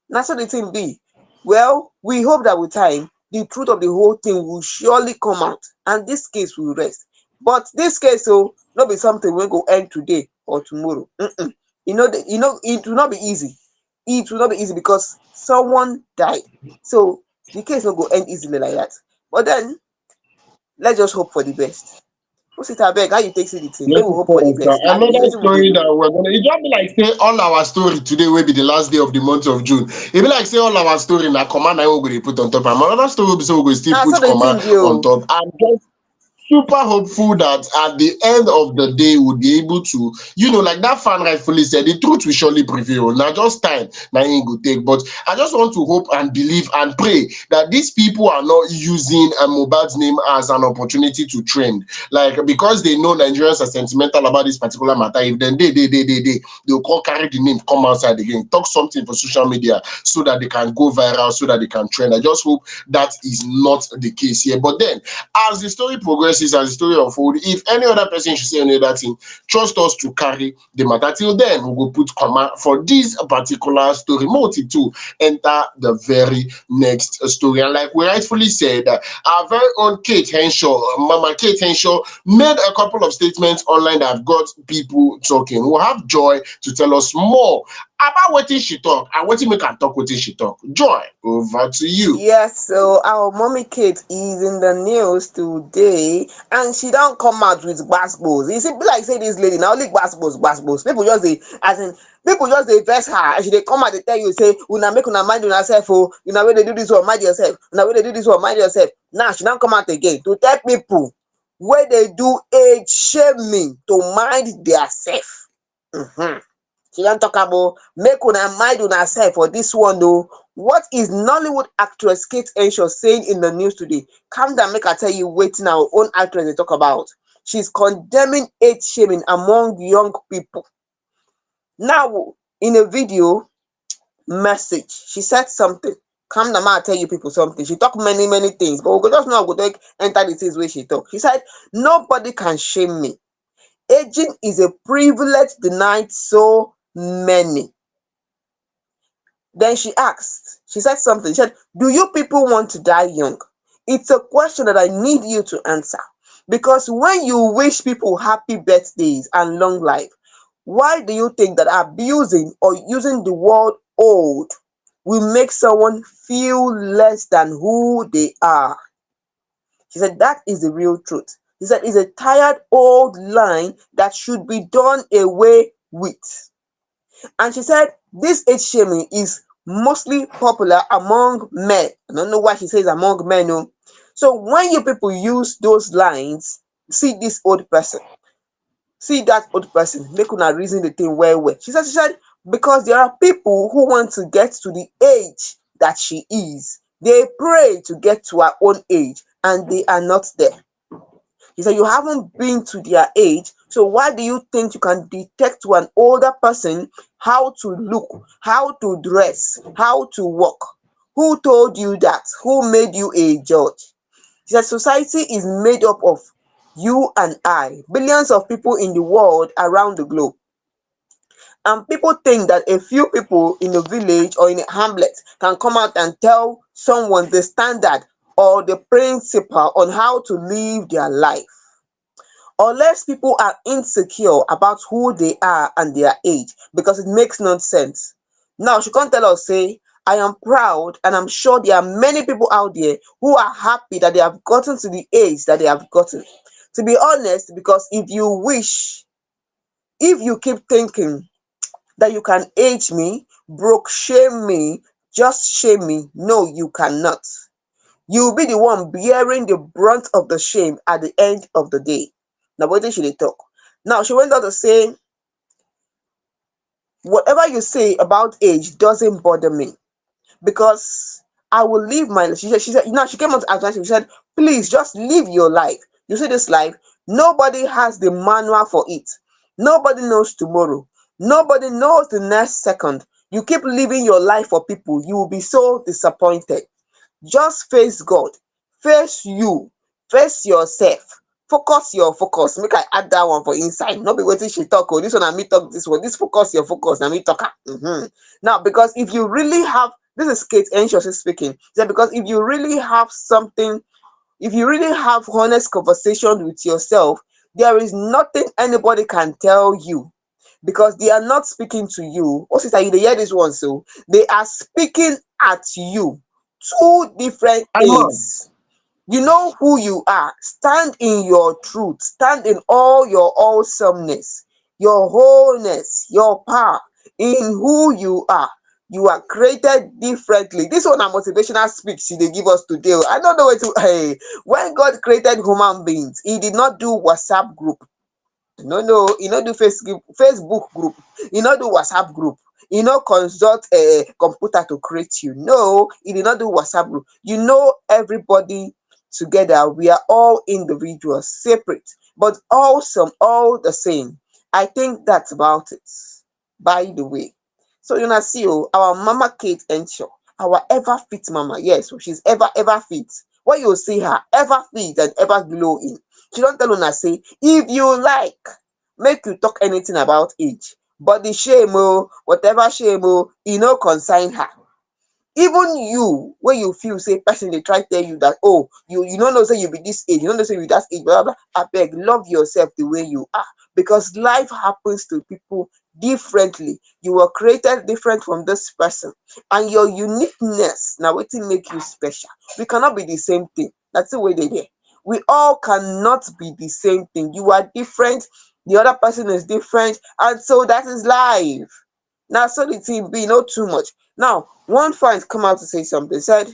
That's what the thing be. Well, we hope that with time, the truth of the whole thing will surely come out and this case will rest. But this case, not be something we go end today or tomorrow. It will not be easy. It will not be easy because someone died. So the case will go end easily like that. But then let's just hope for the best. Who sit abeg, how you take see the thing? Make Yes, we of hope for the course. best. At least Another wetin we dey story do. that we're gonna, it just be like say all our story today will be the last day of the month of June. It be like say all our story na command I will go dey put on top. And another story will be so we go still Na so put the command thing be on o. top. And just super hopeful that at the end of the day we'll be able to, like that fan rightfully said, the truth will surely prevail. Now just time, now ain't go take. But I just want to hope and believe and pray that these people are not using Mohbad's name as an opportunity to trend. Like, because they know Nigerians are sentimental about this particular matter, if then they'll call carry the name, come outside again, talk something for social media so that they can go viral, so that they can trend. I just hope that is not the case here. But then as the story progresses, analysis as the story unfold. If any other person should say any other thing, trust us to carry the matter. Till then, we will put comma for this particular story. Multi to enter the very next story. And like we rightfully said, our very own Kate Henshaw, Mama Kate Henshaw, made a couple of statements online that have got people talking. We'll have Joy to tell us more about what she talk and what make her talk what she talk. Joy, over to you. Yes, so our mommy Kate is in the news today, and she don't come out with gbasgbos. You see, be like say this lady now only gbasgbos, gbasgbos. People just dey, as in people just dey vex her, and she dey come out dey tell you say una make una mind una self oh, una wey dey do this one mind yourself, una wey dey do this one mind yourself. Now she don't come out again to tell people where they do age shaming to mind their self. She don talk about make una mind una self for this one though. What is Nollywood actress Kate Henshaw saying in the news today? Calm down, make I tell you wetin our own actress dey talk about. She's condemning age shaming among young people. Now, in a video message, she said something. Calm down, I tell you people something. She talk many things, but we go just now go take enter the things where she talk. She said, "Nobody can shame me. Aging is a privilege denied so many." Then she said something. She said, "Do you people want to die young? It's a question that I need you to answer. Because when you wish people happy birthdays and long life, why do you think that abusing or using the word old will make someone feel less than who they are?" She said, "That is the real truth." She said, "It's a tired old line that should be done away with." And she said this age shaming is mostly popular among men. I don't know why she says among men. No. So when you people use those lines, see this old person, see that old person, make una reason the thing well. She said, because there are people who want to get to the age that she is. They pray to get to her own age and they are not there. He said, "You haven't been to their age, so why do you think you can detect to an older person how to look, how to dress, how to walk? Who told you that? Who made you a judge?" He said, "Society is made up of you and I, billions of people in the world around the globe. And people think that a few people in a village or in a hamlet can come out and tell someone the standard or the principle on how to live their life. Unless people are insecure about who they are and their age, because it makes no sense." Now she can't tell us, say, "I am proud and I'm sure there are many people out there who are happy that they have gotten to the age that they have gotten." To be honest, because if you keep thinking that you can age me, broke shame me, just shame me, no, you cannot. You'll be the one bearing the brunt of the shame at the end of the day. Now, what did she talk? Now, she went on to say, "Whatever you say about age doesn't bother me because I will live my life." She said, now she came on to advise, she said, "Please just live your life. You see this life, nobody has the manual for it. Nobody knows tomorrow. Nobody knows the next second. You keep living your life for people, you will be so disappointed. Just face God, face you, face yourself, focus your focus." Make I add that one for inside, no be wetin she talk oh, this one na me talk this one, this focus your focus na me talk am. Now, because if you really have, this is Kate Henshaw speaking. She said, because if you really have something, if you really have honest conversation with yourself, there is nothing anybody can tell you because they are not speaking to you. Oh, sister, you dey hear this one, so they are speaking at you. Two different I'm on. things. You know who you are. Stand in your truth. Stand in all your awesomeness, your wholeness, your power in who you are. You are created differently. This one a motivational speech they give us today. I don't know what to. Hey, when God created human beings, He did not do WhatsApp group. No, e no do Facebook group, e no do WhatsApp group, e no consult computer to create you. No, e did not do WhatsApp group. You know, everybody together, we are all individuals, separate, but awesome, all the same. I think that's about it, by the way. So you know, see our mama Kate Henshaw, our ever fit mama. Yes, she's ever fit. when you see her ever fit and ever glowing, she don't tell una say if you like make you talk anything about age, but the shame whatever shame e no consign her. Even you wey you feel say person dey try tell you that oh you no know say you be this age, you no know say you be that age, blah blah blah, abeg love yourself the way you are, because life happens to people differently. You were created different from this person, and your uniqueness na wetin make you special. We cannot be the same thing. Na the way dey there. We all cannot be the same thing. You are different, the other person is different, and so that is life. Na so the thing be, no too much. Now, one fan come out to say something, said,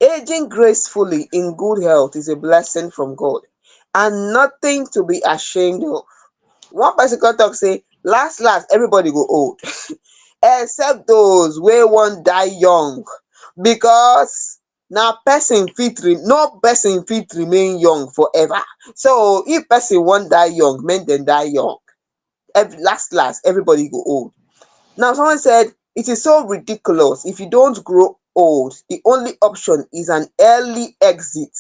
aging gracefully in good health is a blessing from God and nothing to be ashamed of. One person come talk say, last last everybody go old except those wey wan die young, because na person fit no person fit remain young forever. So if person wan die young, make dem die young. Last last everybody go old. Now, someone said, it is so ridiculous. If you don't grow old, the only option is an early exit.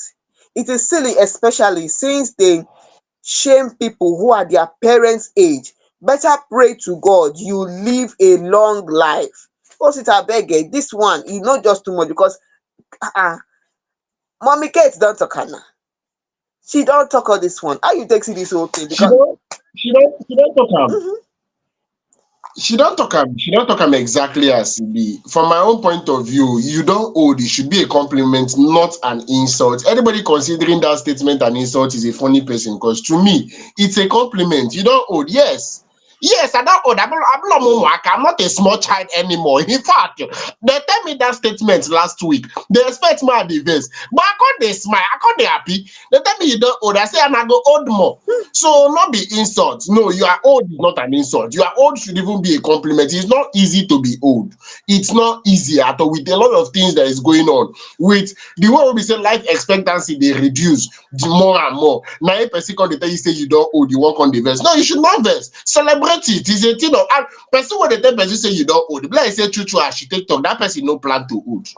It is silly, especially since they shame people who are their parents' age. Better pray to God you live a long life. Osita abeg, this one e not just too much, because uh, mommy Kate don't talk am now. She don't talk all this one. How you take see this whole thing? She Because don't she don't talk am. mhm. She don't talk am exactly as e be. From my own point of view, you don't old, it should be a compliment, not an insult. Anybody considering that statement an insult is a funny person, because to me, it's a compliment. You don't old, yes. Yes, I don't old. I'm not a small child anymore. In fact, they tell me that statement last week. They expect me at the verse. But I can't they smile, I can't they happy. They tell me you don't old. I say and I go old more. So not be insult. No, you are old is not an insult. You are old should even be a compliment. It's not easy to be old. It's not easy at all with a lot of things that is going on. With the way we say life expectancy, they reduce the more and more. Now a person can tell you say you don't old, you walk on the verse. No, you should not verse. Celebrate it. It's a thing of and person when they tell person say you don't old. The like say true true as she take talk, that person no plan to old.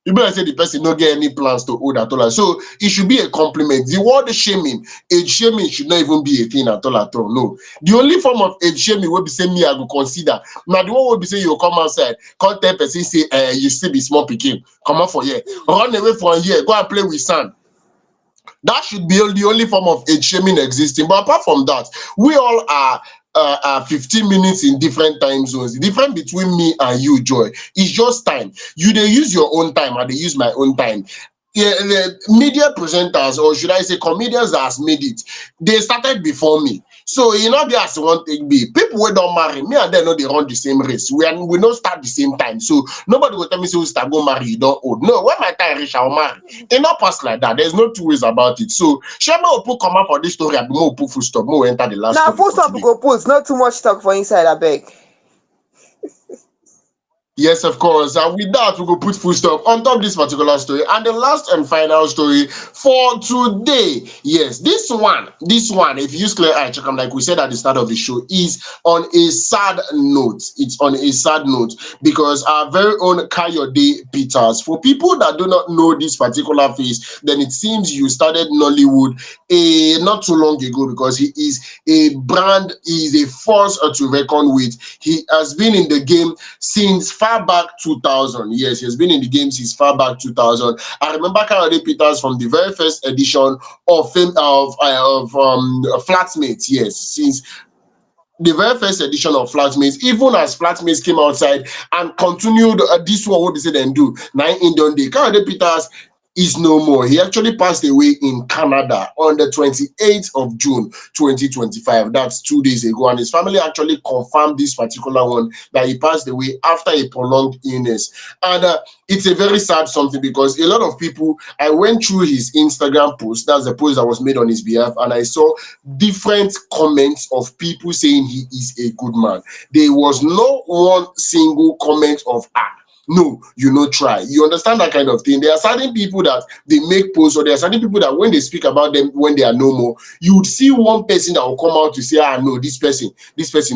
You better say the person no get any plans to hold at all. So it should be a compliment. The word shaming, age shaming should not even be a thing at all at all. No. The only form of age shaming will be say me I go consider. Now the one will be say you come outside, can't tell person say you still be small picking. Come on for here. Run away for a year, go and play with sand. That should be the only form of age shaming existing. But apart from that, we all are 15 minutes in different time zones. The difference between me and you, Joy, is just time. You they use your own time and they use my own time. Yeah, the media presenters, or should I say comedians that has made it, they started before me. So you know there's one thing be people who don't marry me and they know they run the same race. We don't start the same time. So nobody will tell me say we start go marry, you don't old. No, when my time reach, I'll marry. It not pass like that. There's no two ways about it. So Shema will put come up for this story and more put full stop. More enter the last Now story full for stop we today. go put, not too much talk for inside abeg. Yes, of course. And with that, we will put full stop on top this particular story. And the last and final story for today. Yes, this one, if you use clear eye, check them like we said at the start of the show, is on a sad note. It's on a sad note because our very own Kayode Peters. For people that do not know this particular face, then it seems you started Nollywood not too long ago because he is a brand, he is a force to reckon with. He has been in the game since far back 2000. Yes, he has been in the game since far back 2000. I remember Kayode Peters from the very first edition of Flatmates. Yes, since the very first edition of Flatmates, even as Flatmates came outside and continued this one, what they say then do, 9 Day. Kayode Peters is no more. He actually passed away in Canada on the 28th of June 2025. That's 2 days ago. And his family actually confirmed this particular one that he passed away after a prolonged illness. And it's a very sad something because a lot of people, I went through his Instagram post, that's the post that was made on his behalf, and I saw different comments of people saying he is a good man. There was no one single comment of no, you no try. You understand that kind of thing. There are certain people that they make posts, or there are certain people that when they speak about them when they are no more, you would see one person that will come out to say, no, this person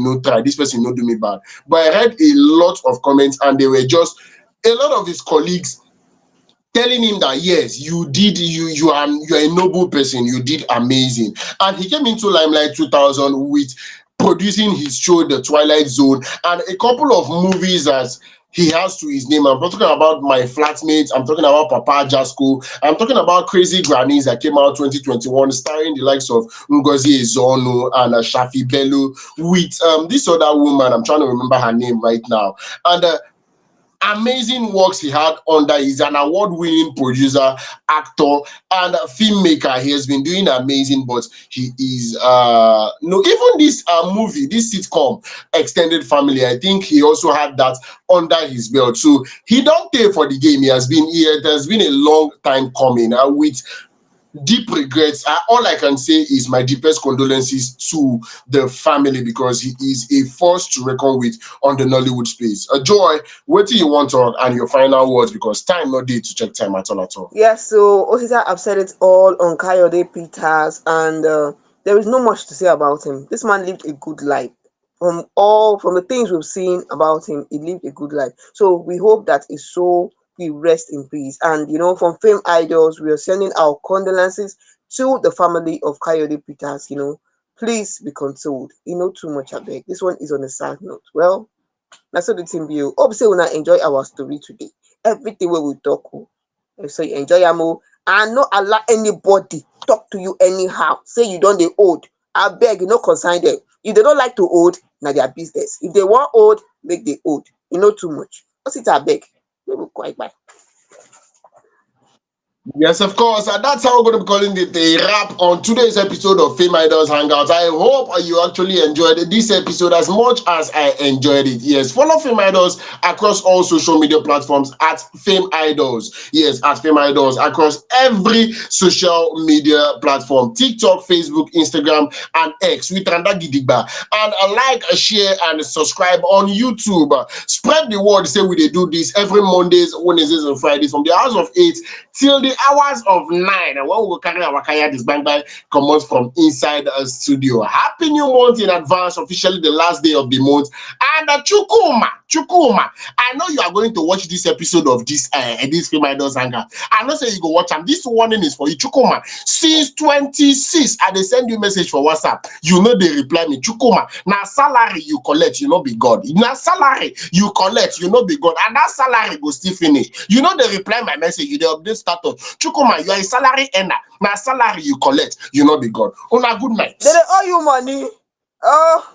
no try, this person no do me bad. But I read a lot of comments and they were just a lot of his colleagues telling him that yes, you are a noble person, you did amazing. And he came into limelight 2000 with producing his show The Twilight Zone and a couple of movies that he has to his name. I'm talking about My Flatmates, I'm talking about Papa Jasco, I'm talking about Crazy Grannies that came out 2021, starring the likes of Ngozi Ezono and Shafi Bello, with this other woman, I'm trying to remember her name right now. And amazing works he had under. He's an award-winning producer, actor, and filmmaker. He has been doing amazing, but he is no, even this movie, this sitcom, Extended Family, I think he also had that under his belt. So he don't pay for the game. It has been a long time coming, with deep regrets. All I can say is my deepest condolences to the family, because he is a force to reckon with on the Nollywood space. Joy, what do you want on and your final words, because time not day to check time at all at all. Yes, so Osita have said it all on Kayode Peters, and there is not much to say about him. This man lived a good life. From the things we've seen about him, he lived a good life. So we hope that his soul will rest in peace. And from Fame Idols, we are sending our condolences to the family of Kayode Peters. Please be consoled. Too much, I beg. This one is on a sad note. Well, that's what the team be. Hope say una enjoy our story today. Everything wey we talk, so you enjoy am and no allow anybody talk to you anyhow. Say you don dey old, abeg, no concern dem. If they don't like to hold, na their business. If they want hold, make they hold. Too much. Just it abeg. Make we quiet bye. Yes, of course. And that's how we're going to be calling it a wrap on today's episode of FameIdols Hangout. I hope you actually enjoyed this episode as much as I enjoyed it. Yes, follow FameIdols across all social media platforms at FameIdols. Yes, at FameIdols across every social media platform: TikTok, Facebook, Instagram, and X with Randa Gidigba. And like, share, and subscribe on YouTube. Spread the word. Say we dey do this every Mondays, Wednesdays, and Fridays from the hours of 8 till the hours of 9, and when we will carry our kaya this bang bang come out from inside a studio. Happy new month in advance, officially the last day of the month. And Chukuma, I know you are going to watch this episode of this Film Idols Hangout. I know say you go watch them. This warning is for you, Chukuma. Since 26, I dey send you message for WhatsApp. You know they reply me, Chukuma. Now salary you collect, you know be God. Now salary you collect, you know be God, and that salary go still finish. You know they reply my message, you dey update status. Chukuma, you are a salary earner. Now salary you collect, you know be God. Una good night. They dey owe you money. Oh.